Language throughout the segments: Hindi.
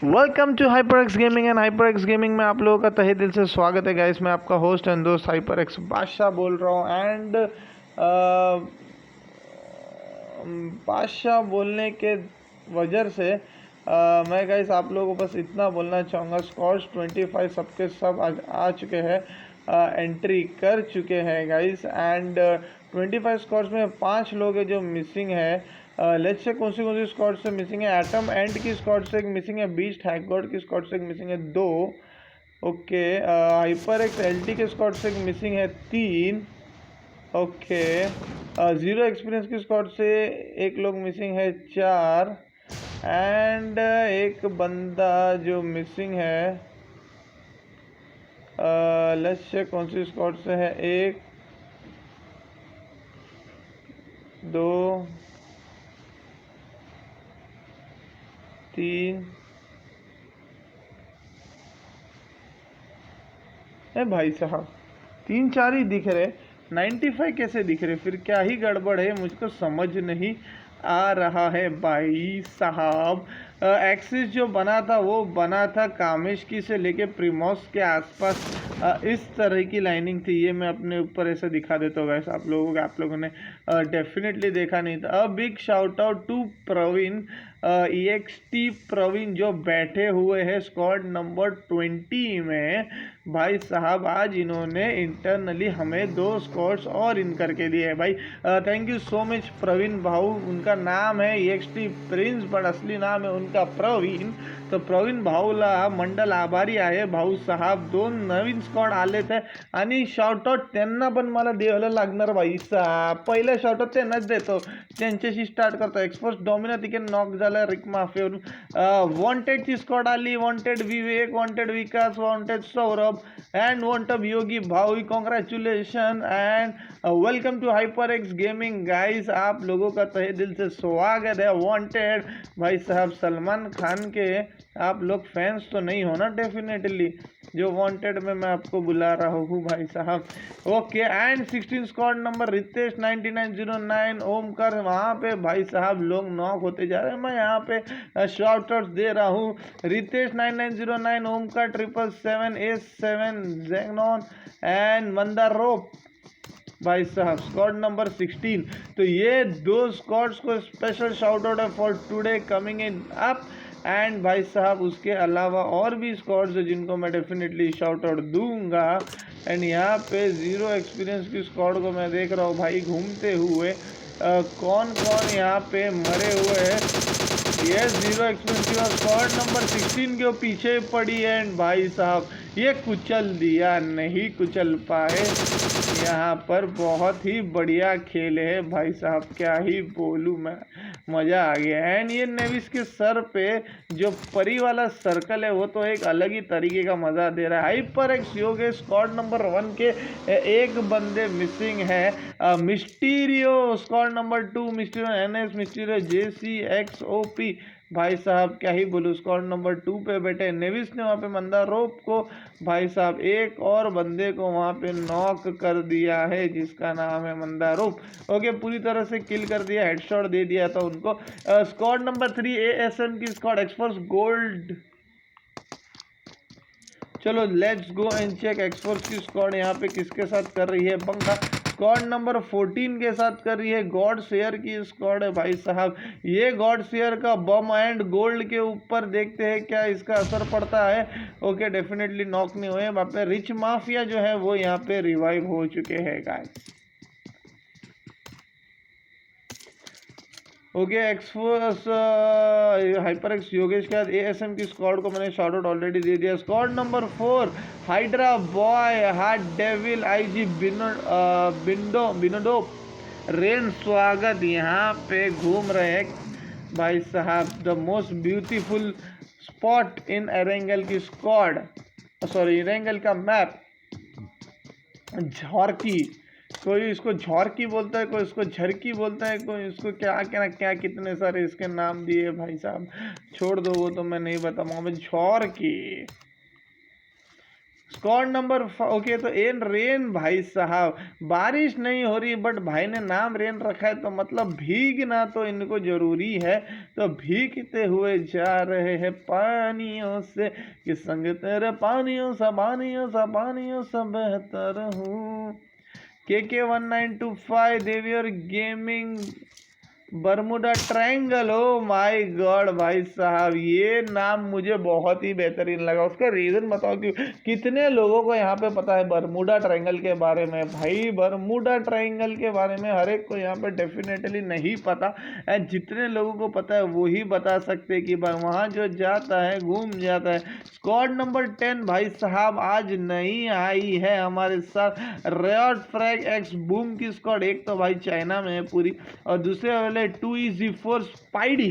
Welcome to HyperX gaming and HyperX gaming में आप लोगों का तहे दिल से स्वागत है गाइस। मैं आपका होस्ट एंड दोस्त HyperX बादशाह बोल रहा हूँ। एंड बादशाह बोलने के वजह से मैं गाइस आप लोगों को बस इतना बोलना चाहूँगा, स्कॉट्स 25 सबके सब आ चुके हैं, एंट्री कर चुके हैं गाइस। एंड 25 स्कॉट्स में 5 लोग हैं जो मिसिंग है। लेट्स से कौन सी स्क्वाड से मिसिंग है। एटम एंड की स्क्वाड से एक मिसिंग है, बीस्ट हैकगॉड की स्क्वाड से एक मिसिंग है 2। ओके, HyperX LT के स्क्वाड से एक मिसिंग है 3। ओके, जीरो एक्सपीरियंस की स्क्वाड से एक लोग मिसिंग है 4। एंड एक बंदा जो मिसिंग है, लेट्स से कौन सी स्क्वाड से है, 1 2 3। भाई साहब 3-4 ही दिख रहे, 95 कैसे दिख रहे? फिर क्या ही गड़बड़ है, मुझको समझ नहीं आ रहा है भाई साहब। एक्सिस जो बना था वो बना था कामेशकी से लेके प्रिमोस के आसपास, इस तरह की लाइनिंग थी। ये मैं अपने ऊपर ऐसे दिखा देता हूँ वैसे आप लोगों ने डेफिनेटली देखा नहीं था। A big shout out to Praveen, EXT Praveen जो बैठे हुए हैं स्क्वाड नंबर 20 में। भाई साहब आज इन्होंने इंटरनली हमें 2 स्क्वाड्स और इन करके दिए हैं भाई। Thank you so much Praveen भाऊ। उनका नाम है EXT प्रिंस बट असली नाम है उनका प्रवीण। तो प्रवीण भाऊला मंडल आभारी आहे भाऊ साहब। 2 नवीन स्क्वॉड आले थे आणि शॉर्टआउट त्यांना पण मला द्यायला लागणार भाई साहब। पहिला शॉर्टआउट त्यांनाच देतो, त्यांच्याशी स्टार्ट करतो। एक्सपोर्ट डॉमिना तिके नॉक झाला रिक माफियावरून। वॉन्टेडची स्क्वॉड आली, wanted Vivek, wanted Vikas, wanted Saurabh and wanted Yogi भाई। Congratulation and welcome to HyperX gaming guys. आप लोगों का तहे दिल से स्वागत है। वॉन्टेड भाई साहब सलमान खान के आप लोग फैंस तो नहीं हो ना? डेफिनेटली जो वांटेड में मैं आपको बुला रहा हूँ भाई साहब। Okay, and 16 squad number Ritesh 9909 Omkar. वहाँ पे भाई साहब लोग नॉक होते जा रहे हैं। मैं यहाँ पे शॉर्ट आउट्स दे रहा हूँ। Ritesh 9909 Omkar 777 A7 xenon and Mandar rope भाई साहब स्क्वाड नंबर 16। तो ये 2 स्क्वाड्स को स्पेशल शाउट आउट है for today coming in up. And भाई साहब उसके अलावा और भी स्क्वाड्स है जिनको मैं डेफिनेटली शाउट आउट दूंगा। एंड यहाँ पे जीरो एक्सपीरियंस की स्क्वाड को मैं देख रहा हूँ भाई घूमते हुए। कौन कौन यहाँ पे मरे हुए हैं। ये जीरो एक्सपीरियंस की स्क्वाड नंबर 16 के पीछे पड़ी है। एंड भाई साहब ये कुचल दिया, नहीं कुचल पाए। यहाँ पर बहुत ही बढ़िया खेल है भाई साहब, क्या ही बोलूँ मैं, मज़ा आ गया। एंड ये नेविस के सर पे जो परी वाला सर्कल है वो तो एक अलग ही तरीके का मज़ा दे रहा है। HyperX योगेश स्क्वाड नंबर 1 के एक बंदे मिसिंग है। Mysterio squad number 2, Mysterio NS, Mysterio JCXOP भाई साहब क्या ही बोलूँ। स्क्वाड नंबर 2 पे बैठे नेविस ने वहाँ पे मंदार रोप को भाई साहब एक और बंदे को वहाँ पे नॉक कर दिया है जिसका नाम है मंदार रोप। ओके, पूरी तरह से किल कर दिया, हेडशॉट दे दिया था उनको। स्क्वाड नंबर 3 ASM की स्क्वाड एक्सफोर्स गोल्ड। चलो let's go and check Xforce की स्क्वाड यहाँ पे किसके साथ कर रही है पंगा। स्क्वाड नंबर 14 के साथ कर रही है। गॉड शेयर की स्क्वाड है भाई साहब। ये गॉड शेयर का बम एंड गोल्ड के ऊपर देखते हैं क्या इसका असर पड़ता है। ओके, डेफिनेटली नॉक नहीं हुए। वहाँ पे रिच माफिया जो है वो यहाँ पे रिवाइव हो चुके हैं गाइस। ओके, एक्सफोर्स HyperX योगेश के बाद ASM की स्क्वाड को मैंने शॉर्ट आउट ऑलरेडी दे दिया। Squad number 4 hydra boy, heart devil, IG बिनोडो रेन स्वागत यहाँ पे घूम रहे हैं भाई साहब। The most beautiful spot in Erangel की स्क्वाड, सॉरी एरेंगल का मैप झॉर्की। कोई इसको झॉर्की बोलता है, कोई इसको झरकी बोलता है, कोई इसको क्या कितने सारे इसके नाम दिए भाई साहब। छोड़ दो वो तो मैं नहीं बताऊंगा। झॉर्की स्क्वाड नंबर ओके, तो एन रेन भाई साहब, बारिश नहीं हो रही बट भाई ने नाम रेन रखा है तो मतलब भीगना तो इनको जरूरी है, तो भीगते हुए जा रहे हैं पानियों से कि संग तेरे पानियों सा बेहतर हूँ। KK1925 देवियर gaming Bermuda triangle, oh my god भाई साहब, ये नाम मुझे बहुत ही बेहतरीन लगा। उसका रीज़न बताओ कि कितने लोगों को यहाँ पे पता है बर्मुडा ट्रायंगल के बारे में। भाई बर्मुडा ट्रायंगल के बारे में हर एक को यहाँ पे डेफिनेटली नहीं पता, एंड जितने लोगों को पता है वो ही बता सकते हैं कि वहाँ जो जाता है घूम जाता है। स्क्वाड नंबर 10 भाई साहब आज नहीं आई है हमारे साथ, रियॉट फ्रैग एक्स बूम की स्क्वाड। एक तो भाई चाइना में है पूरी, और दूसरे वाले 2EZ4 स्पाइडी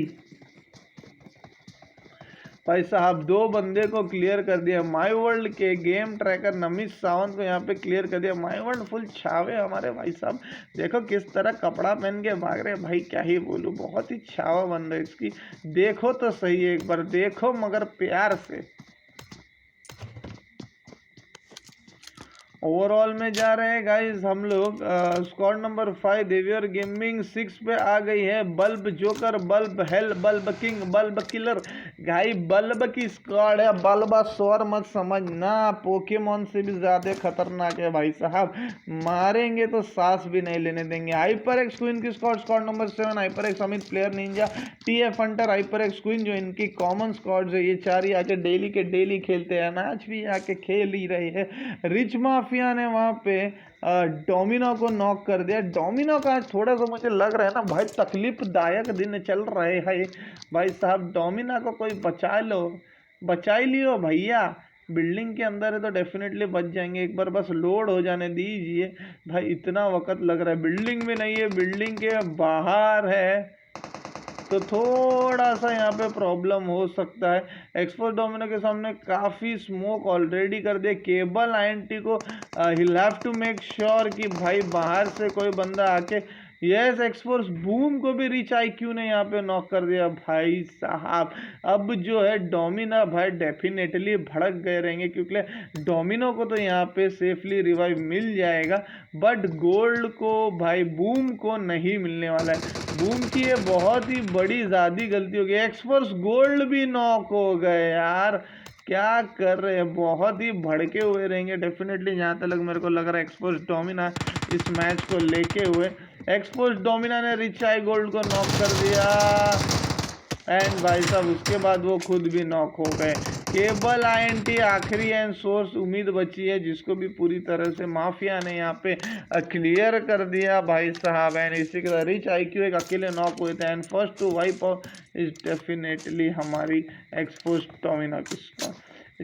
भाई साहब, दो बंदे को क्लियर कर दिया। माई वर्ल्ड के गेम ट्रैकर नमित सावंत को यहाँ पे क्लियर कर दिया। माई वर्ल्ड फुल छावे हमारे भाई साहब, देखो किस तरह कपड़ा पहन के भाग रहे हैं भाई, क्या ही बोलूँ, बहुत ही छावा बंदा इसकी। देखो तो सही, एक बार देखो मगर प्यार से। ओवरऑल में जा रहे हैं गाइस हम लोग। स्क्वाड नंबर 5 देवियर गेमिंग 6 पे आ गई है। Bulb joker, bulb hello, bulb king, bulb killer. भाई बल्ब की स्क्वाड है, बल्बा स्वर मत समझना, पोकेमॉन से भी ज्यादा खतरनाक है भाई साहब, मारेंगे तो सांस भी नहीं लेने देंगे। हाइपर एक्स क्वीन की squad, squad number 7 hyper x Amit player Ninja TF Hunter hyper x queen, जो इनकी कॉमन स्क्वाड है। ये चार ही आके डेली के डेली खेलते हैं, मैच भी आके खेल ही रहे हैं। रिच माफिया ने वहाँ पे डोमिनो को नॉक कर दिया। डोमिनो का थोड़ा सा मुझे लग रहा है ना भाई तकलीफदायक दिन चल रहे हैं भाई साहब, डोमिनो को कोई बचा लो, बचा ही लियो भैया। बिल्डिंग के अंदर है तो डेफिनेटली बच जाएंगे, एक बार बस लोड हो जाने दीजिए भाई, इतना वक्त लग रहा है। बिल्डिंग में नहीं है, बिल्डिंग के बाहर है, तो थोड़ा सा यहाँ पे प्रॉब्लम हो सकता है। एक्सपोर्ट डोमिनो के सामने काफ़ी स्मोक ऑलरेडी कर दिया। केबल INT को हिल हैव टू मेक श्योर कि भाई बाहर से कोई बंदा आके, यस एक्सपोर्स बूम को भी रिच IQ ने यहाँ पे नॉक कर दिया भाई साहब। अब जो है डोमिनो भाई डेफिनेटली भड़क गए रहेंगे, क्योंकि डोमिनो को तो यहाँ पे सेफली रिवाइव मिल जाएगा, बट गोल्ड को भाई बूम को नहीं मिलने वाला है। बूम की ये बहुत ही बड़ी ज़्यादा गलती हो गई। एक्सपोर्स गोल्ड भी नॉक हो गए यार, क्या कर रहे हैं, बहुत ही भड़के हुए रहेंगे डेफिनेटली। जहाँ तक मेरे को लग रहा है एक्सपोर्स डोमिना इस मैच को लेके हुए। एक्सपोर्स डोमिना ने रिच आई गोल्ड को नॉक कर दिया, एंड भाई साहब उसके बाद वो खुद भी नॉक हो गए। केबल INT आखिरी एंड सोर्स उम्मीद बची है, जिसको भी पूरी तरह से माफिया ने यहाँ पे क्लियर कर दिया भाई साहब। एंड इसी के साथ रिच IQ एक अकेले नॉक हुए थे, and first to wipe out is definitely हमारी एक्सपोज डोमिनो की स्क्वाड।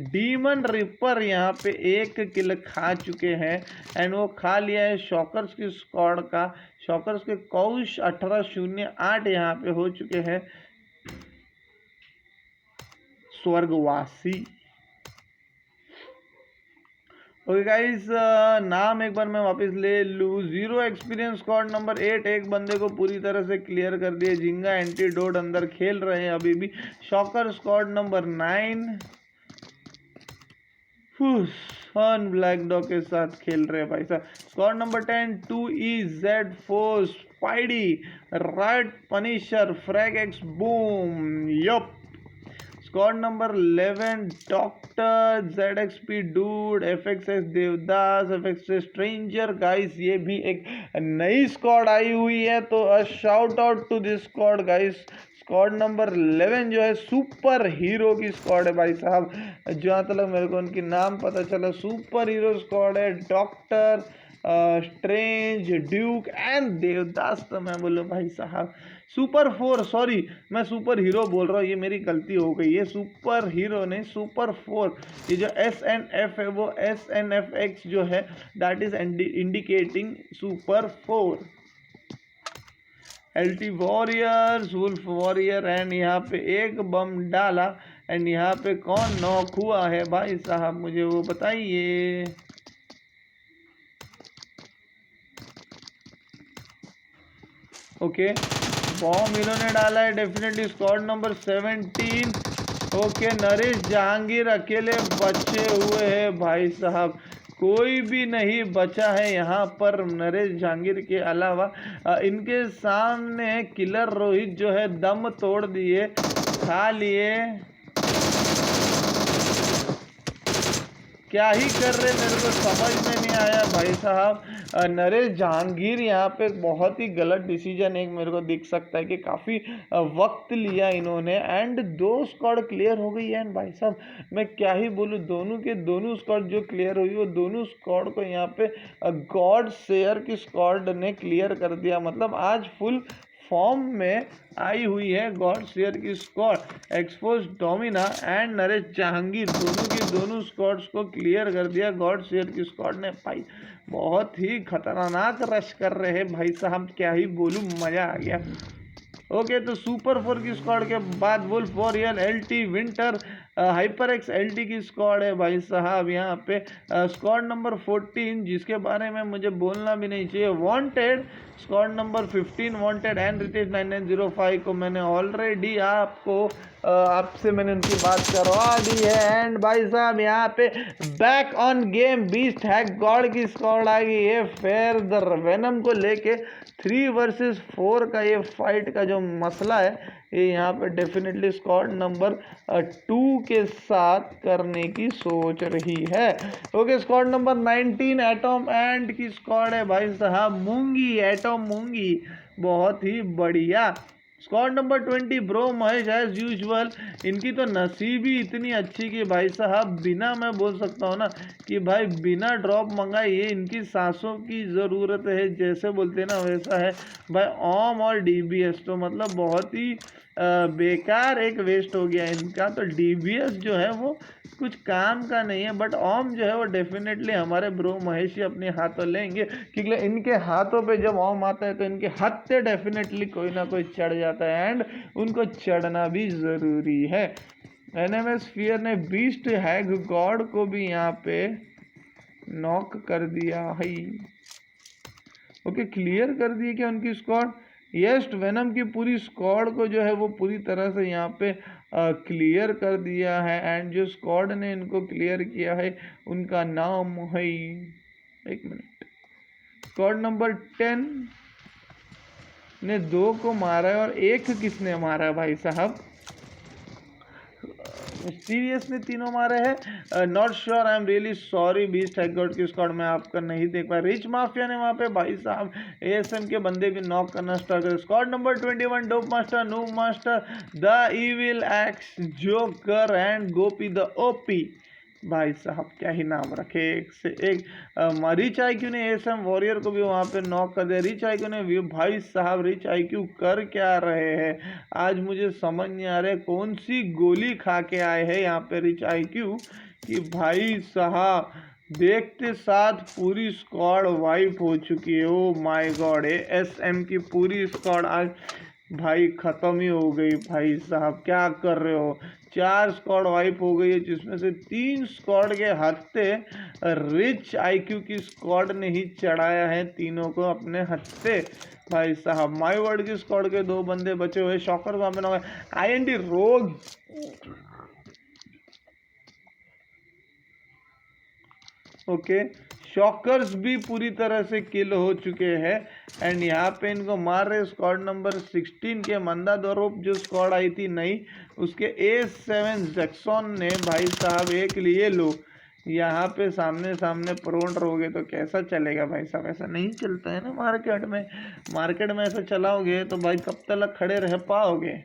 डीमन रिपर यहाँ पे एक किल खा चुके हैं, एंड वो खा लिया है शॉकर्स की स्क्वाड का। शॉकर्स के कौश 1808 यहाँ पे हो चुके हैं स्वर्गवासी। ओके गाइस, नाम एक बार मैं वापस ले लूँ। 0 एक्सपीरियंस स्क्वाड नंबर 8 एक बंदे को पूरी तरह से क्लियर कर दिए। जिंगा एंटीडोट अंदर खेल रहे हैं अभी भी। Shocker squad number 9 sun black dog के साथ खेल रहे हैं भाई साहब। Squad number 10 2EZ4 spidey right punisher frag X boom yup. Squad number 11 doctor ZXP dude FXS Devdas FXS stranger. Guys ये भी एक नई स्क्वाड आई हुई है, तो shout out to this squad guys. Squad number 11 जो है सुपर हीरो की स्क्वाड है भाई साहब, जहाँ तक मेरे को उनकी नाम पता चला सुपर हीरो स्क्वाड है। Doctor strange Duke and Devdas, तो मैं बोलूँ भाई साहब सुपर 4, सॉरी मैं सुपर हीरो बोल रहा हूँ, ये मेरी गलती हो गई है, सुपर हीरो नहीं सुपर 4। ये जो SNF है वो SNFX जो है that is indicating super 4। LT warriors wolf warrior, and यहाँ पे एक बम डाला, एंड यहाँ पे कौन नॉक हुआ है भाई साहब मुझे वो बताइए। ओके बॉम्ब इन्होंने डाला है definitely. Squad number 17 okay, Naresh Jahangir अकेले बचे हुए हैं भाई साहब, कोई भी नहीं बचा है यहाँ पर नरेश जहांगीर के अलावा। इनके सामने किलर रोहित जो है दम तोड़ दिए, खा लिए। क्या ही कर रहे मेरे को समझ में नहीं आया भाई साहब। नरेश जहांगीर यहाँ पे बहुत ही गलत डिसीजन एक मेरे को दिख सकता है कि काफ़ी वक्त लिया इन्होंने, एंड 2 स्क्वाड क्लियर हो गई है। एंड भाई साहब मैं क्या ही बोलूँ, दोनों के दोनों स्क्वाड जो क्लियर हुई वो दोनों स्क्वाड को यहाँ पे गॉड शेयर की स्क्वाड ने क्लियर कर दिया। मतलब आज फुल फॉर्म में आई हुई है गॉड शेयर की squad. Expose Domina and Naresh Jahangir दोनों की दोनों स्क्वाड्स को क्लियर कर दिया गॉड शेयर की स्क्वाड ने। भाई बहुत ही खतरनाक रश कर रहे हैं भाई साहब, क्या ही बोलूं, मजा आ गया। ओके, तो सुपर 4 की स्क्वाड के बाद wolf warrior LT winter hyper X LT की स्क्वाड है भाई साहब। यहाँ पे स्क्वाड नंबर 14 जिसके बारे में मुझे बोलना भी नहीं चाहिए, wanted squad number 15 wanted and Ritesh 9905 को मैंने ऑलरेडी आपसे मैंने उनकी बात करवा दी है। एंड भाई साहब यहाँ पे back on game beast hack God की स्क्वाड आ गई है। फेयर द वेनम को लेके 3 वर्सेस 4 का ये फाइट का जो मसला है ये यहाँ पे डेफिनेटली स्क्वाड नंबर 2 के साथ करने की सोच रही है। Okay, squad number 19 atom and की स्क्वाड है भाई साहब, मूंगी एटॉम मूंगी, बहुत ही बढ़िया। Squad number 20 bro Mahesh as usual, इनकी तो नसीब ही इतनी अच्छी कि भाई साहब बिना, मैं बोल सकता हूँ ना कि भाई बिना ड्रॉप मंगाए ये इनकी सांसों की ज़रूरत है, जैसे बोलते हैं ना वैसा है भाई। ओम और DBS तो मतलब बहुत ही बेकार एक वेस्ट हो गया इनका। तो DBS जो है वो कुछ काम का नहीं है, बट ओम जो है वो डेफिनेटली हमारे ब्रो महेश ही अपने हाथों लेंगे, क्योंकि इनके हाथों पे जब ओम आता है तो इनके हाथ से डेफिनेटली कोई ना कोई चढ़ जाता है, एंड उनको चढ़ना भी ज़रूरी है। NMS फियर ने बीस्ट हैग गॉड को भी यहाँ पे नॉक कर दिया है। ओके, क्लियर कर दिए क्या उनकी स्क्वाड? यस, वेनम की पूरी स्क्वाड को जो है वो पूरी तरह से यहाँ पे क्लियर कर दिया है। एंड जो स्क्वाड ने इनको क्लियर किया है उनका नाम है, एक मिनट, स्क्वाड नंबर 10 ने 2 को मारा है और 1 किसने मारा है भाई साहब? सीरियसली तीनों मारे हैं। Not sure, I am really sorry beast हैगॉड की स्क्वाड में आपका नहीं देख पाया। रिच माफिया ने वहाँ पे भाई साहब ASM के बंदे भी नॉक करना स्टार्ट कर। Squad number 21 dope master, noob master, the evil x, joker and Gopi the OP। भाई साहब क्या ही नाम रखे, एक से एक। रिच IQ ने ASM वॉरियर को भी वहाँ पे नॉक कर दिया। रिच IQ ने, भाई साहब रिच IQ कर क्या रहे हैं आज, मुझे समझ नहीं आ रहा है कौन सी गोली खा के आए हैं यहाँ पे रिच IQ कि भाई साहब देखते साथ पूरी स्क्वाड वाइप हो चुकी है। ओ माय गॉड, ASM की पूरी स्क्वाड आज भाई ख़त्म ही हो गई। भाई साहब क्या कर रहे हो, 4 स्क्वाड वाइप हो गई है, जिसमें से 3 स्क्वाड के हत्थे रिच IQ की स्क्वाड ने ही चढ़ाया है, तीनों को अपने हत्थे। भाई साहब माय वर्ड की स्क्वाड के 2 बंदे बचे हुए, शॉकर वहाँ पे ना IND रोग। ओके, शॉकर्स भी पूरी तरह से किल हो चुके हैं। एंड यहाँ पे इनको मार रहे स्क्वाड नंबर 16 के मंदा दोरोप, जो स्क्वाड आई थी नई, उसके A7 जैक्सन ने भाई साहब एक लिए लो। यहाँ पे सामने सामने प्रोन रहोगे तो कैसा चलेगा भाई साहब, ऐसा नहीं चलता है ना मार्केट में ऐसा चलाओगे तो भाई कब तक खड़े रह पाओगे।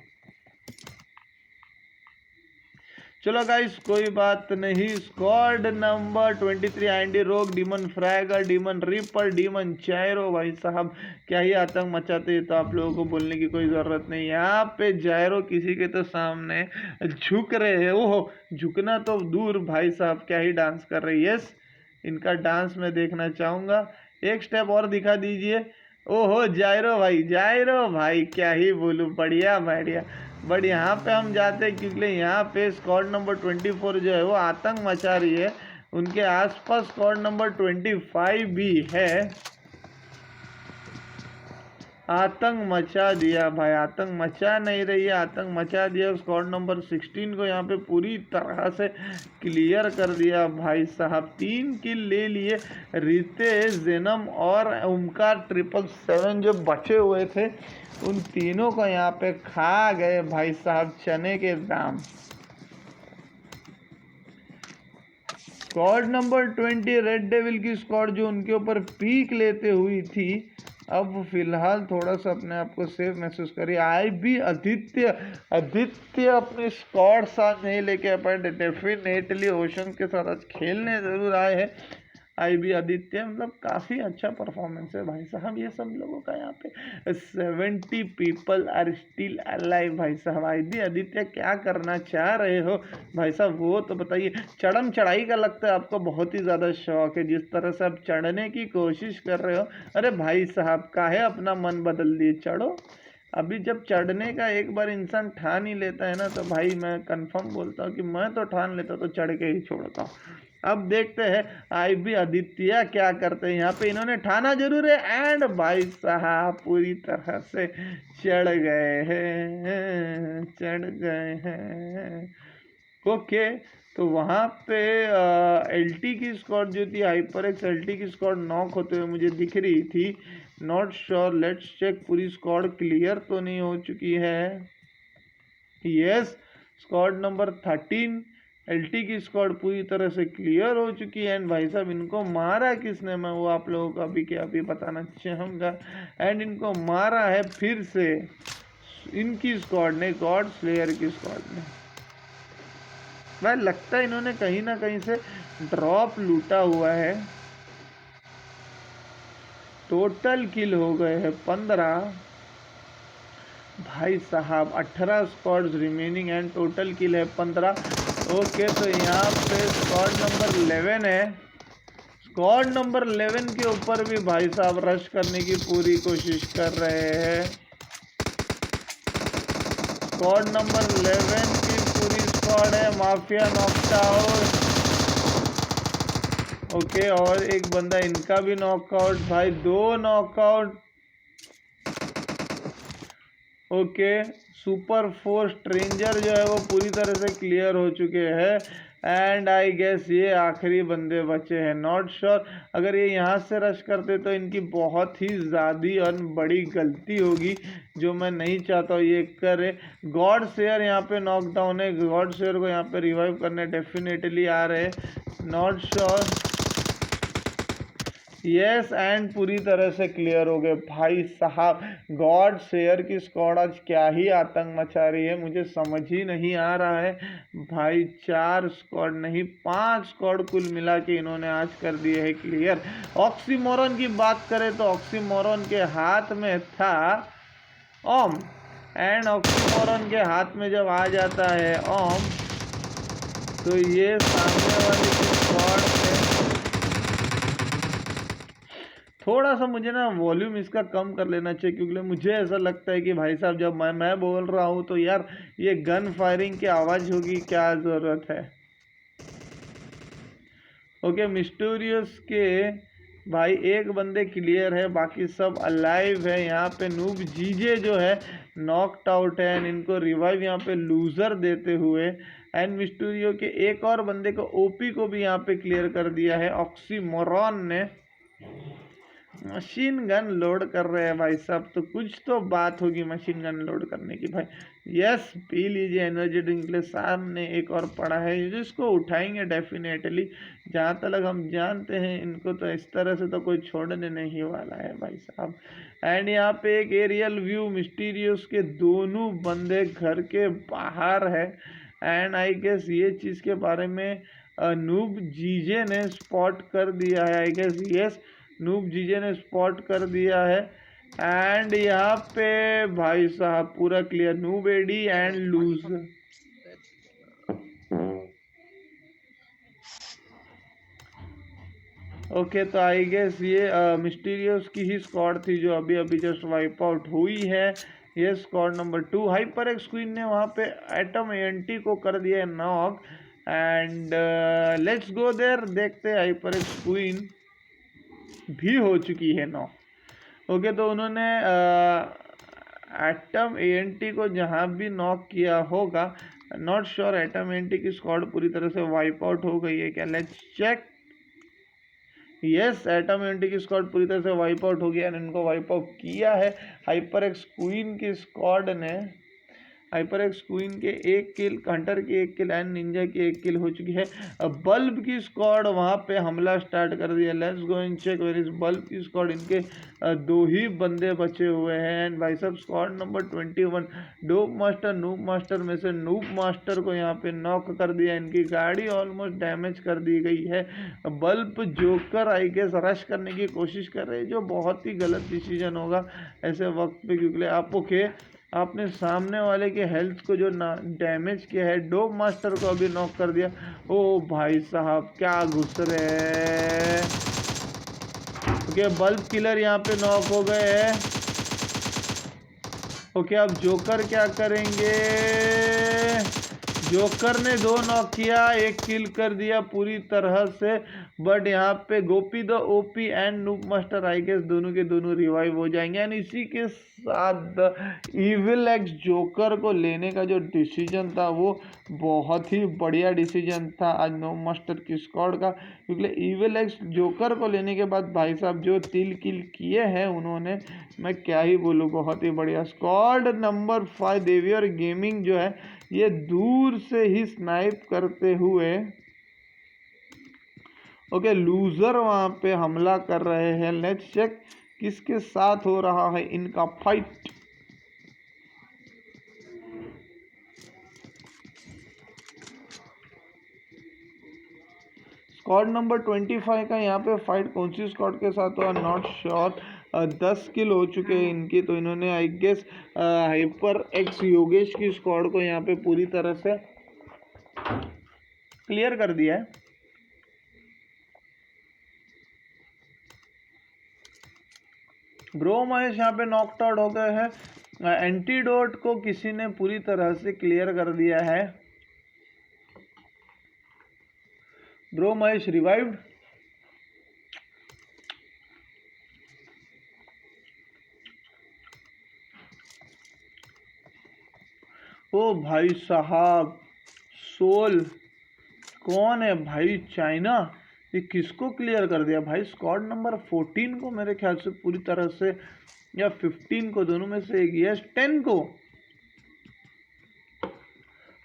चलो गाइस कोई बात नहीं। Squad number 23 IND rogue, demon fragger, demon reaper, demon gyro, भाई साहब क्या ही आतंक मचाते हैं, तो आप लोगों को बोलने की कोई ज़रूरत नहीं। यहाँ पे जायरो किसी के तो सामने झुक रहे हैं। ओहो, झुकना तो दूर, भाई साहब क्या ही डांस कर रही है। यस, इनका डांस मैं देखना चाहूँगा, एक स्टेप और दिखा दीजिए। ओहो जायरो भाई क्या ही बोलूँ, बढ़िया बढ़िया। बट यहाँ पे हम जाते हैं क्योंकि यहाँ पे स्क्वाड नंबर 24 जो है वो आतंक मचा रही है, उनके आसपास स्क्वाड नंबर 25 भी है। आतंक मचा दिया भाई, आतंक मचा नहीं रही है, आतंक मचा दिया। स्क्वाड नंबर 16 को यहाँ पे पूरी तरह से क्लियर कर दिया भाई साहब। 3 किल ले लिए रितेश, जेनम और ओमकार 777 जो बचे हुए थे उन तीनों को यहाँ पे खा गए भाई साहब चने के दाम। स्क्वाड नंबर 20 रेड डेविल की स्क्वाड जो उनके ऊपर पीक लेते हुई थी, अब फिलहाल थोड़ा सा अपने आप को सेफ महसूस करिए। IB आदित्य अपनी स्क्वाड साथ नहीं लेके अपन डेफिनेटली ओशन के साथ आज खेलने जरूर आए हैं। IB आदित्य मतलब काफ़ी अच्छा परफॉर्मेंस है भाई साहब ये सब लोगों का। यहाँ पे 70 पीपल आर स्टिल अलाइव भाई साहब। IB आदित्य क्या करना चाह रहे हो भाई साहब वो तो बताइए। चढ़म चढ़ाई का लगता है आपको बहुत ही ज़्यादा शौक है, जिस तरह से आप चढ़ने की कोशिश कर रहे हो। अरे भाई साहब काहे अपना मन बदल दिए, चढ़ो। अभी जब चढ़ने का एक बार इंसान ठान ही लेता है ना, तो भाई मैं कंफर्म बोलता हूँ कि मैं तो ठान लेता तो चढ़ के ही छोड़ता हूँ। अब देखते हैं IB आदित्य क्या करते हैं। यहाँ पे इन्होंने ठाना जरूर है एंड भाई साहब पूरी तरह से चढ़ गए हैं, चढ़ गए हैं। ओके, तो वहाँ पे LT की स्क्वाड जो थी, HyperX LT की स्क्वाड नॉक होते हुए मुझे दिख रही थी। नॉट श्योर, लेट्स चेक पूरी स्क्वाड क्लियर तो नहीं हो चुकी है। यस, स्क्वाड नंबर 13 LT की स्क्वाड पूरी तरह से क्लियर हो चुकी है। एंड भाई साहब इनको मारा किसने, मैं वो आप लोगों को अभी के अभी बताना चाहूँगा। एंड इनको मारा है फिर से इनकी स्क्वाड ने, गॉड स्लेयर की स्क्वाड ने। भाई लगता है इन्होंने कहीं ना कहीं से ड्रॉप लूटा हुआ है। टोटल किल हो गए हैं 15 भाई साहब, 18 स्क्वाड्स रिमेनिंग एंड टोटल किल है 15। ओके, तो यहाँ पे स्क्वाड नंबर 11 है। स्क्वाड नंबर 11 के ऊपर भी भाई साहब रश करने की पूरी कोशिश कर रहे हैं। स्क्वाड नंबर 11 की पूरी स्क्वाड है, माफिया नॉकड आउट। ओके, और एक बंदा इनका भी नॉकआउट भाई, 2 नॉकआउट। ओके, सुपर 4 स्ट्रेंजर जो है वो पूरी तरह से क्लियर हो चुके हैं। एंड आई गेस ये आखिरी बंदे बचे हैं। नॉट श्योर, अगर ये यहाँ से रश करते तो इनकी बहुत ही ज़्यादा और बड़ी गलती होगी जो मैं नहीं चाहता हूँ ये करे। गॉड शेयर यहाँ पे नॉकडाउन है, गॉड शेयर को यहाँ पे रिवाइव करने डेफिनेटली आ रहे हैं। नॉट श्योर, यस, एंड पूरी तरह से क्लियर हो गए भाई साहब। गॉड शेयर की स्क्वाड आज क्या ही आतंक मचा रही है, मुझे समझ ही नहीं आ रहा है भाई। 4 स्क्वाड नहीं 5 स्क्वाड कुल मिला के इन्होंने आज कर दिए है क्लियर। ऑक्सीमोरन की बात करें तो ऑक्सीमोरन के हाथ में था ओम, एंड ऑक्सीमोरन के हाथ में जब आ जाता है ओम तो ये सामने वाली स्क्वाड में थोड़ा सा मुझे ना वॉल्यूम इसका कम कर लेना चाहिए, क्योंकि मुझे ऐसा लगता है कि भाई साहब जब मैं बोल रहा हूँ तो यार ये गन फायरिंग की आवाज़ होगी, क्या ज़रूरत है। ओके, मिस्टीरियस के भाई एक बंदे क्लियर है, बाकी सब अलाइव है। यहाँ पे नूब जीजे जो है नॉकड आउट है एंड इनको रिवाइव यहाँ पे लूजर देते हुए। एंड मिस्टीरियो के एक और बंदे को ओपी को भी यहाँ पे क्लियर कर दिया है ऑक्सीमोरन ने। मशीन गन लोड कर रहे हैं भाई साहब, तो कुछ तो बात होगी मशीन गन लोड करने की भाई। यस, पी लीजिए एनर्जी ड्रिंक के लिए। सामने एक और पड़ा है जिसको उठाएंगे डेफिनेटली, जहाँ तक हम जानते हैं इनको तो इस तरह से तो कोई छोड़ने नहीं वाला है भाई साहब। एंड यहाँ पे एक एरियल व्यू मिस्टीरियस के दोनों बंदे घर के बाहर है। एंड आई गेस ये चीज़ के बारे में नूब जीजे ने स्पॉट कर दिया है। आई गेस यस, नूब जीजे ने स्पॉट कर दिया है। एंड यहाँ पे भाई साहब पूरा clear, noob Eddie and loose. Okay, तो आई गेस ये मिस्टीरियस की ही स्क्वाड थी जो अभी अभी जस्ट वाइप आउट हुई है। ये स्क्वाड नंबर 2 HyperX क्वीन ने वहाँ पे एटम एंटी को कर दिया है knock. And let's go there, देखते हैं HyperX क्वीन भी हो चुकी है नॉक। ओके, तो उन्होंने एटम एएनटी को जहाँ भी नॉक किया होगा, नॉट श्योर एटम एएनटी की स्क्वाड पूरी तरह से वाइप आउट हो गई है क्या, let's check. Yes, atom ANT की स्क्वाड पूरी तरह से वाइप आउट हो गया, इनको वाइप आउट किया है हाइपर एक्स क्वीन की स्क्वाड ने। हाइपर एक्स क्वीन के 1 किल, हंटर की 1 किल एंड निंजा की 1 किल हो चुकी है। बल्ब की स्क्वाड वहां पे हमला स्टार्ट कर दिया। Let's go and check where is bulb की स्क्वाड। इनके 2 ही बंदे बचे हुए हैं एंड भाई साहब squad number 21 dope master noob master में से नूब मास्टर को यहाँ पे नॉक कर दिया। इनकी गाड़ी ऑलमोस्ट डैमेज कर दी गई है। Bulb joker I guess rush करने की कोशिश कर रहे हैं, जो बहुत ही गलत डिसीजन होगा ऐसे वक्त पे, क्योंकि आप ओके आपने सामने वाले के हेल्थ को जो डैमेज किया है। डोप मास्टर को अभी नॉक कर दिया। ओ भाई साहब क्या घुस रहे हैं। ओके, बल्ब किलर यहाँ पे नॉक हो गए हैं। ओके, अब जोकर क्या करेंगे। जोकर ने 2 नॉक किया, 1 किल कर दिया पूरी तरह से। बट यहाँ पे Gopi the OP and noob master I guess दोनों के दोनों रिवाइव हो जाएंगे। एंड इसी के साथ द इविल एक्स जोकर को लेने का जो डिसीजन था वो बहुत ही बढ़िया डिसीजन था आज नूब मास्टर की स्क्वाड का, क्योंकि इविल एक्स जोकर को लेने के बाद भाई साहब जो 3 किल किए हैं उन्होंने, मैं क्या ही बोलूँ, बहुत ही बढ़िया। स्क्वाड नंबर 5 देवियर गेमिंग जो है ये दूर से ही स्नाइप करते हुए ओके लूजर वहां पे हमला कर रहे हैं। लेट्स चेक किसके साथ हो रहा है इनका फाइट। स्क्वाड नंबर 25 का यहाँ पे फाइट कौन सी स्क्वाड के साथ हुआ नॉट श्योर। 10 किल हो चुके हैं इनकी, तो इन्होंने I guess hyper X Yogesh की स्क्वाड को यहाँ पे पूरी तरह से क्लियर कर दिया है। ब्रो महेश यहाँ पे नॉकड आउट हो गए हैं। एंटीडोट को किसी ने पूरी तरह से क्लियर कर दिया है। Bro Mahesh revived. ओ भाई साहब सोल कौन है भाई, चाइना, ये किसको क्लियर कर दिया भाई। स्क्वाड नंबर 14 को मेरे ख्याल से पूरी तरह से, या 15 को, दोनों में से एक, यस 10 को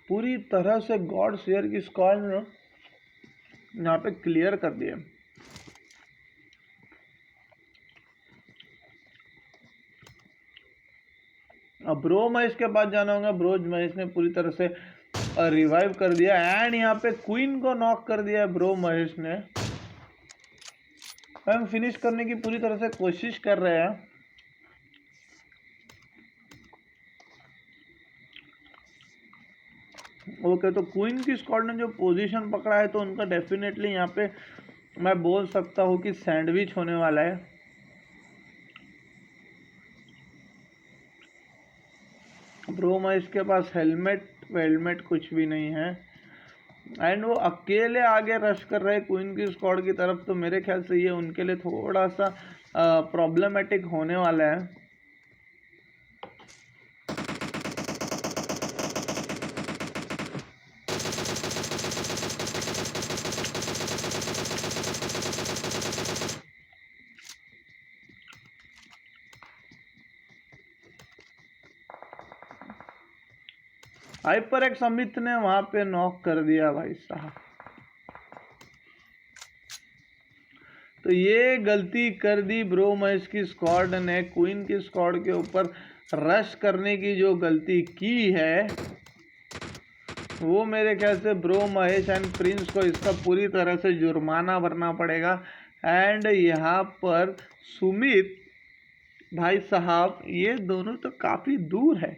पूरी तरह से गॉड शेयर की स्क्वाड ने यहाँ पे क्लियर कर दिया। अब ब्रो महेश के पास जाना होगा। ब्रोज महेश ने पूरी तरह से रिवाइव कर दिया एंड यहाँ पे क्वीन को नॉक कर दिया ब्रो महेश ने। हम फिनिश करने की पूरी तरह से कोशिश कर रहे हैं। ओके, तो क्वीन की स्क्वाड ने जो पोजीशन पकड़ा है तो उनका डेफिनेटली यहाँ पे मैं बोल सकता हूँ कि सैंडविच होने वाला है। ब्रो महेश के पास हेलमेट वेलमेट कुछ भी नहीं है एंड वो अकेले आगे रश कर रहे क्वीन की स्क्वाड की तरफ, तो मेरे ख्याल से ये उनके लिए थोड़ा सा प्रॉब्लमेटिक होने वाला है। हाइपर एक्स अमित ने वहां पे नॉक कर दिया भाई साहब। तो ये गलती कर दी ब्रो महेश की स्क्वाड ने, क्वीन की स्क्वाड के ऊपर रश करने की जो गलती की है वो मेरे ख्याल से ब्रो महेश एंड प्रिंस को इसका पूरी तरह से जुर्माना भरना पड़ेगा। एंड यहाँ पर सुमित भाई साहब ये दोनों तो काफ़ी दूर है।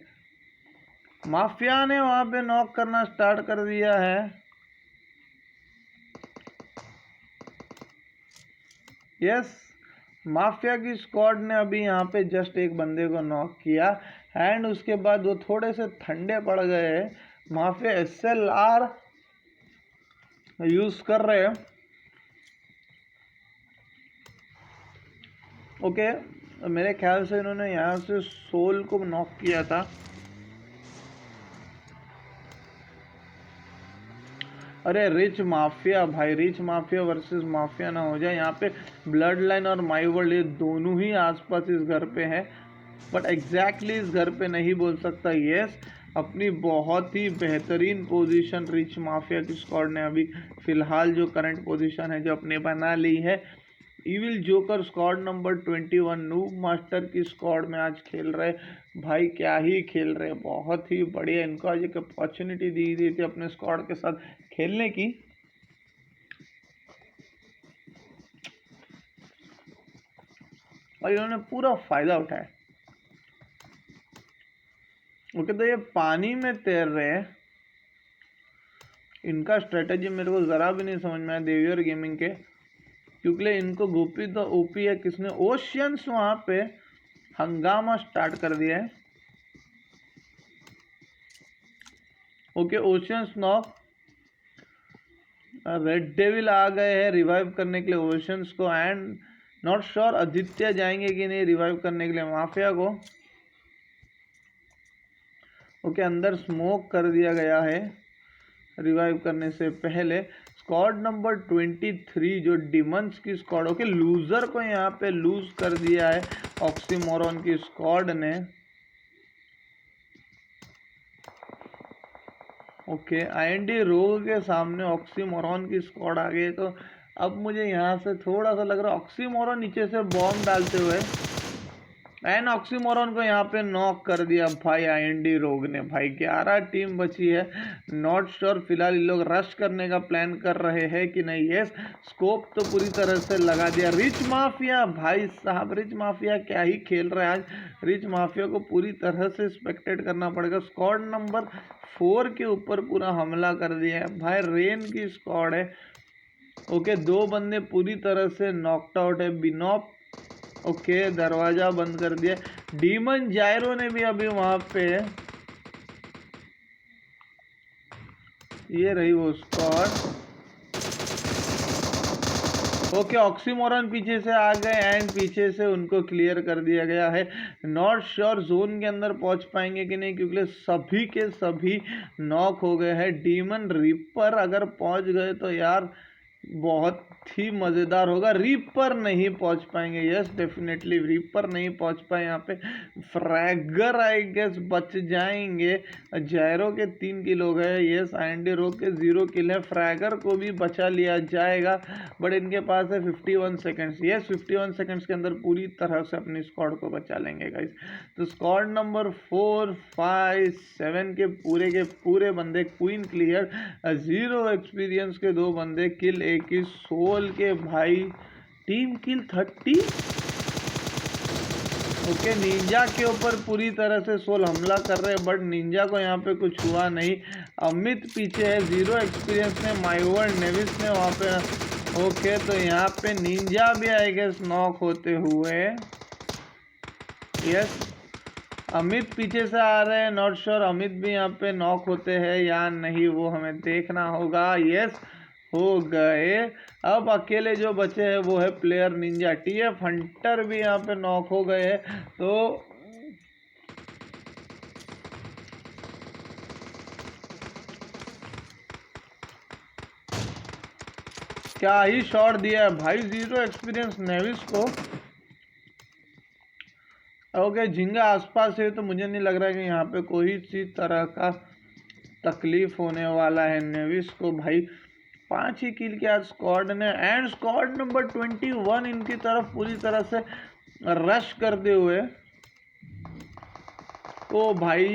माफिया ने वहां पे नॉक करना स्टार्ट कर दिया है। यस, माफिया की स्क्वाड ने अभी यहाँ पे जस्ट एक बंदे को नॉक किया एंड उसके बाद वो थोड़े से ठंडे पड़ गए। माफिया SLR यूज कर रहे हैं। ओके, मेरे ख्याल से इन्होंने यहाँ से सोल को नॉक किया था। अरे रिच माफिया भाई, रिच माफिया वर्सेस माफिया ना हो जाए। यहाँ पे ब्लड लाइन और माई वर्ल्ड ये दोनों ही आसपास इस घर पे हैं, बट एग्जैक्टली इस घर पे नहीं बोल सकता। यस, अपनी बहुत ही बेहतरीन पोजीशन रिच माफिया की स्क्वाड ने अभी फिलहाल जो करंट पोजीशन है जो अपने बना ली है। Evil joker squad number 21 noob master की स्क्वाड में आज खेल रहे भाई, क्या ही खेल रहे, बहुत ही बढ़िया। इनको आज एक अपॉर्चुनिटी दी थी अपने स्क्वाड के साथ खेलने की। और इन्होंने पूरा फायदा उठाया। ओके, तो ये पानी में तैर रहे हैं। इनका स्ट्रेटेजी मेरे को ज़रा भी नहीं समझ में आया देवियर गेमिंग के, क्योंकि इनको गोपी तो ओपी है। किसने ओशियंस वहाँ पे हंगामा स्टार्ट कर दिया है। Okay, oceans knock. Red devil आ गए हैं रिवाइव करने के लिए ओशियंस को, एंड नॉट श्योर आदित्य जाएंगे कि नहीं रिवाइव करने के लिए माफिया को। ओके, अंदर स्मोक कर दिया गया है रिवाइव करने से पहले। स्क्वाड नंबर 23 जो डिमंस की स्क्वाड, ओके लूजर को यहाँ पे लूज कर दिया है ऑक्सीमोरॉन की स्क्वाड ने। ओके, आईएनडी रोग के सामने ऑक्सीमोरॉन की स्क्वाड आ गई। तो अब मुझे यहाँ से थोड़ा सा लग रहा है ऑक्सीमोरॉन नीचे से बॉम्ब डालते हुए, एंड ऑक्सीमोरॉन को यहाँ पे नॉक कर दिया भाई आईएनडी रोग ने। भाई 11 टीम बची है, नॉट श्योर फिलहाल ये लोग रश करने का प्लान कर रहे हैं कि नहीं। यस, स्कोप तो पूरी तरह से लगा दिया। रिच माफिया भाई साहब, रिच माफिया क्या ही खेल रहा है आज। रिच माफिया को पूरी तरह से स्पेक्टेट करना पड़ेगा। स्क्वाड नंबर 4 के ऊपर पूरा हमला कर दिया है भाई, रेन की स्क्वाड है। ओके, 2 बंदे पूरी तरह से नॉकड आउट है। बिनॉप ओके, दरवाजा बंद कर दिया। डीमन जायरो ने भी अभी वहां पे, ये रही वो स्क्वाड। ओके, ऑक्सीमोरॉन पीछे से आ गए एंड पीछे से उनको क्लियर कर दिया गया है। नॉट श्योर जोन के अंदर पहुंच पाएंगे कि नहीं, क्योंकि सभी के सभी नॉक हो गए हैं। डीमन रिपर अगर पहुंच गए तो यार बहुत ही मज़ेदार होगा। रीपर नहीं पहुंच पाएंगे। यस, डेफिनेटली रीपर नहीं पहुंच पाए। यहाँ पे फ्रैगर आई गेस बच जाएंगे। जैरो के 3 किल हो गए। यस, आईएनडी रोग के 0 किल है। फ्रैगर को भी बचा लिया जाएगा, बट इनके पास है 51 सेकेंड्स। यस, 51 सेकेंड्स के अंदर पूरी तरह से अपनी स्क्वाड को बचा लेंगे गाइस। तो स्क्वाड नंबर 4, 5, 7 के पूरे बंदे क्वीन क्लियर। 0 एक्सपीरियंस के 2 बंदे किल, 21 सोल के भाई टीम किल 30। ओके, निंजा के ऊपर पूरी तरह से सोल हमला कर रहे हैं, बट निंजा को यहाँ पे कुछ हुआ नहीं। अमित पीछे है 0 एक्सपीरियंस में। माइवर्ड नेविस ने वहाँ पे। ओके, तो यहाँ पे निंजा भी आई गेस नॉक होते हुए। यस, अमित पीछे से आ रहे हैं। नॉट श्योर अमित भी यहाँ पे नॉक होते हैं या नहीं, वो हमें देखना होगा। यस, हो गए। अब अकेले जो बचे हैं वो है प्लेयर निंजा। टीएफ हंटर भी यहाँ पे नॉक हो गए हैं। तो क्या ही शॉट दिया है भाई, 0 एक्सपीरियंस नेविस को। ओके, झिंगा आसपास है तो मुझे नहीं लग रहा है कि यहाँ पे कोई सी तरह का तकलीफ होने वाला है नेविस को। भाई 5 ही किल के आज स्क्वाड ने, एंड स्क्वाड नंबर 21 इनकी तरफ पूरी तरह से रश करते हुए। ओ भाई,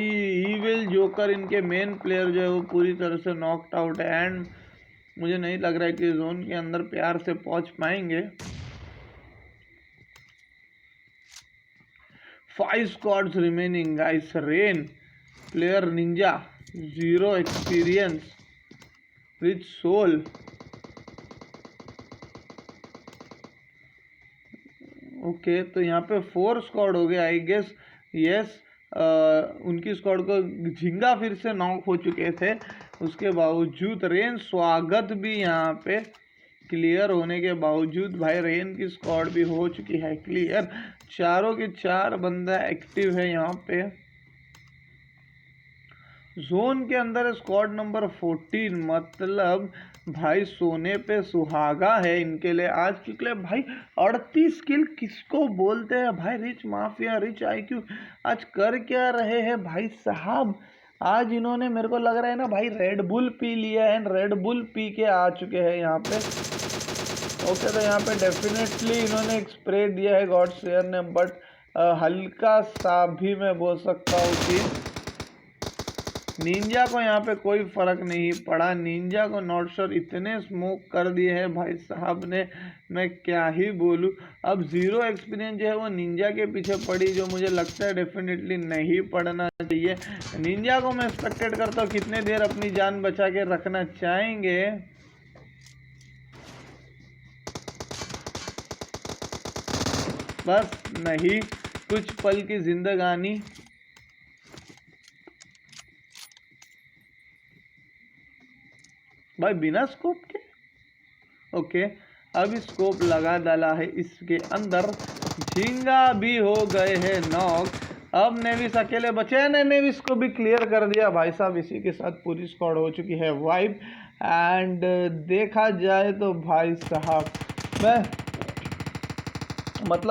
इविल जोकर इनके मेन प्लेयर जो है वो पूरी तरह से नॉकड आउट है, एंड मुझे नहीं लग रहा है कि जोन के अंदर प्यार से पहुंच पाएंगे। 5 squads remaining guys. Rain player ninja 0 experience with soul. Okay, तो यहाँ पे 4 स्क्वाड हो गए आई गेस। यस, उनकी स्क्वाड को झिंगा फिर से नॉक हो चुके थे। उसके बावजूद रेन स्वागत भी यहाँ पे क्लियर होने के बावजूद भाई रेन की स्क्वाड भी हो चुकी है क्लियर। चारों के चार बंदा एक्टिव है यहाँ पे। जोन के अंदर स्क्वाड नंबर 14, मतलब भाई सोने पे सुहागा है इनके लिए आज, क्योंकि भाई 38 किल किसको बोलते हैं भाई। रिच माफिया, रिच आईक्यू आज कर क्या रहे हैं भाई साहब। आज इन्होंने मेरे को लग रहा है ना भाई रेड बुल पी लिया है, रेड बुल पी के आ चुके हैं यहाँ पे। ओके, तो यहाँ पे डेफिनेटली इन्होंने एक स्प्रे दिया है गॉड शेयर ने, बट हल्का सा भी मैं बोल सकता हूँ कि निंजा को यहाँ पे कोई फर्क नहीं पड़ा। निंजा को नॉट श्योर इतने स्मोक कर दिए हैं भाई साहब ने, मैं क्या ही बोलूँ। अब 0 एक्सपीरियंस जो है वो निंजा के पीछे पड़ी, जो मुझे लगता है डेफिनेटली नहीं पड़ना चाहिए। निंजा को मैं एक्सपेक्टेड करता हूँ कितने देर अपनी जान बचा के रखना चाहेंगे। बस नहीं, कुछ पल की जिंदगानी। भाई बिना स्कोप के ओके, अब स्कोप लगा डाला है इसके अंदर। झींगा भी हो गए हैं नॉक। अब नेविस अकेले बचे हैं, नेविस को भी क्लियर कर दिया भाई साहब। इसी के साथ पूरी स्क्वाड हो चुकी है वाइप। एंड देखा जाए तो भाई साहब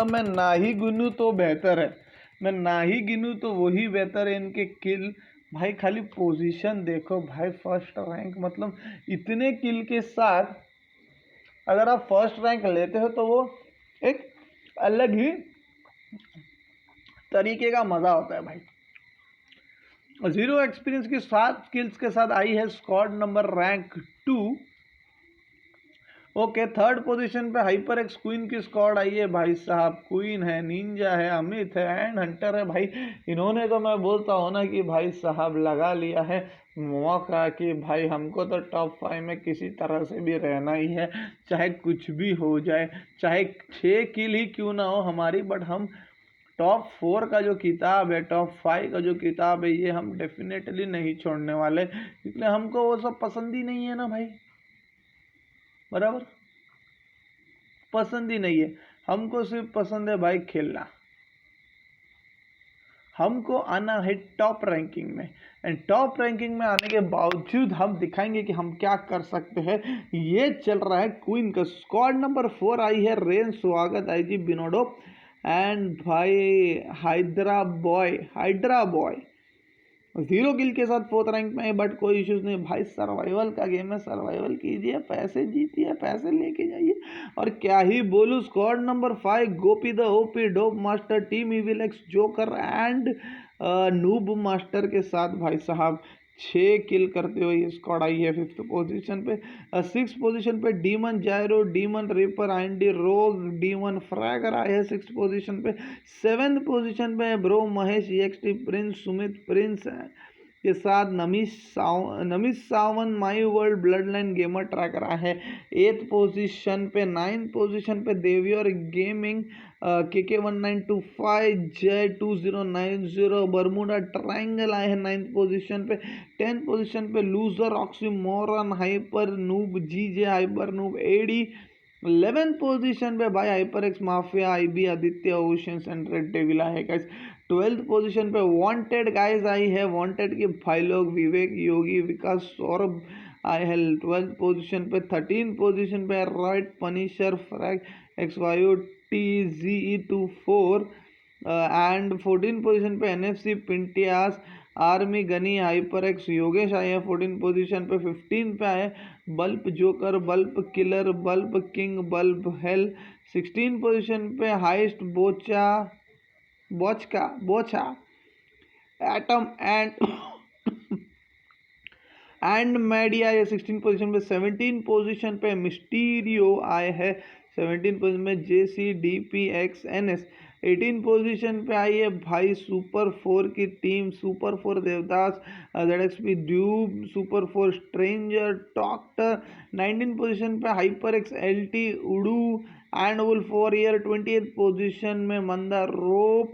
मैं ना ही गिनूँ तो बेहतर है, मैं ना ही गिनूँ तो वही बेहतर है। इनके किल भाई खाली पोजीशन देखो भाई, फर्स्ट रैंक, मतलब इतने किल के साथ अगर आप फर्स्ट रैंक लेते हो तो वो एक अलग ही तरीके का मज़ा होता है भाई। 0 एक्सपीरियंस की 7 किल्स के साथ आई है squad number rank 2। Okay, third position पे हाइपर एक्स क्वीन की स्क्वाड आई है भाई साहब। क्वीन है, निंजा है, अमित है एंड हंटर है भाई। इन्होंने तो मैं बोलता हूँ ना कि भाई साहब लगा लिया है मौका कि भाई हमको तो टॉप 5 में किसी तरह से भी रहना ही है, चाहे कुछ भी हो जाए, चाहे 6 किल ही क्यों ना हो हमारी, बट हम टॉप 4 का जो किताब है, टॉप 5 का जो किताब है, ये हम डेफिनेटली नहीं छोड़ने वाले, क्योंकि हमको वो सब पसंद ही नहीं है ना भाई। बराबर, पसंद ही नहीं है हमको, सिर्फ पसंद है भाई खेलना। हमको आना है टॉप रैंकिंग में, एंड टॉप रैंकिंग में आने के बावजूद हम दिखाएंगे कि हम क्या कर सकते हैं। ये चल रहा है क्वीन का स्क्वाड नंबर 4 आई है रेन स्वागत, आईजी बिनोडो एंड भाई हाइड्रा बॉय 0 किल के साथ 4th रैंक में है, बट कोई इश्यूज नहीं भाई। सर्वाइवल का गेम है, सर्वाइवल कीजिए, पैसे जीतिए, पैसे लेके जाइए, और क्या ही बोलूँ। Squad number 5 Gopi the OP, dope master, team evil x, joker and noob master के साथ भाई साहब 6 किल करते हुए ये स्क्वाड आई है 5th पोजीशन पे। 6th पोजीशन पे demon gyro, demon reaper, Andy rogue, demon fragger आए हैं 6th पोजीशन पे। 7th पोजीशन पे bro Mahesh EXT prince, Sumit prince के साथ Namish Sawan, my world blood line gamer tracker आया है 8th पोजीशन पे। 9th पोजीशन पे देवियर गेमिंग, KK1925, जय 2090, बर्मुडा ट्रायंगल आए हैं 9th पोजीशन पे। 10th पोजीशन पे loser oxymoron, hyper noob, GJ hyper noob, Eddie. 11th position पे भाई hyper X mafia, IB Aditya, oceans and red devil आए गाइस। 12th पोजीशन पे वांटेड गाइस आई है, वांटेड के भाई लोग विवेक, योगी, विकास, सौरभ आए हैं 12th पोजीशन पे। 13th पोजीशन पे right punisher, frag, XYO TZE24 and 14th position पे NFC पिंटियास, army gunny, hyper X, Yogesh आए हैं 14th पोजीशन पे। 15 पे आए bulb joker, bulb killer, bulb king, bulb hell. 16 position पे हाइस्ट बोचा एटम एंड मैडिया ये 16 पोजीशन पे। 17 पोजीशन पे मिस्टीरियो आए हैं 17 पोजीशन में JCDPXNS। 18 पोजीशन पे आई है भाई सुपर 4 की टीम, सुपर 4 देवदास, ZXP ड्यूब, सुपर 4 स्ट्रेंजर, डॉक्टर। 19 पोजीशन पे हाइपर एक्स LT उडू and wolf warrior. 20th position में मंदा रोप,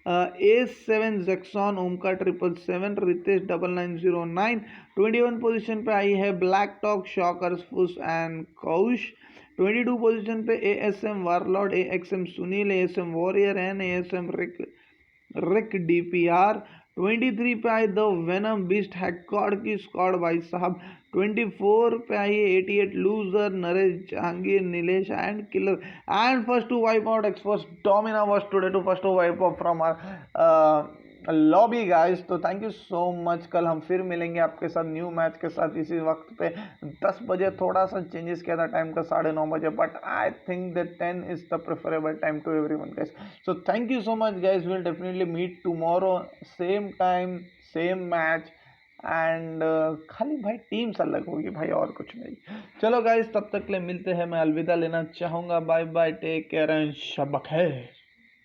A7 जैक्सन, ओमका 777, रितेश 9909। 21 पोजीशन पे आई है ब्लैक टॉक, शॉकर्स, फुस एंड कौश। 22 पोजीशन पे ASM warlord, AXM Sunil, ASM warrior and ASM Rick DPR। 23 पे आई द वेनम बीस्ट हैकॉर्ड की स्क्वाड भाई साहब। 24 पे आई 88 loser Naresh Jahangir Nilesh and killer. And first to wipe out expert डोमिना was today to first to wipe out from our lobby guys. तो थैंक यू सो मच। कल हम फिर मिलेंगे आपके साथ न्यू मैच के साथ इसी वक्त पे 10 बजे। थोड़ा सा चेंजेस किया था टाइम का 9:30 बजे, but I think that 10 is the preferable time to everyone guys. So thank you so much guys, will definitely meet tomorrow same time same match and खाली भाई टीम्स अलग होगी भाई, और कुछ नहीं। चलो गाइस, तब तक के लिए मिलते हैं। मैं अलविदा लेना चाहूँगा। Bye bye, take care and शब बखैर।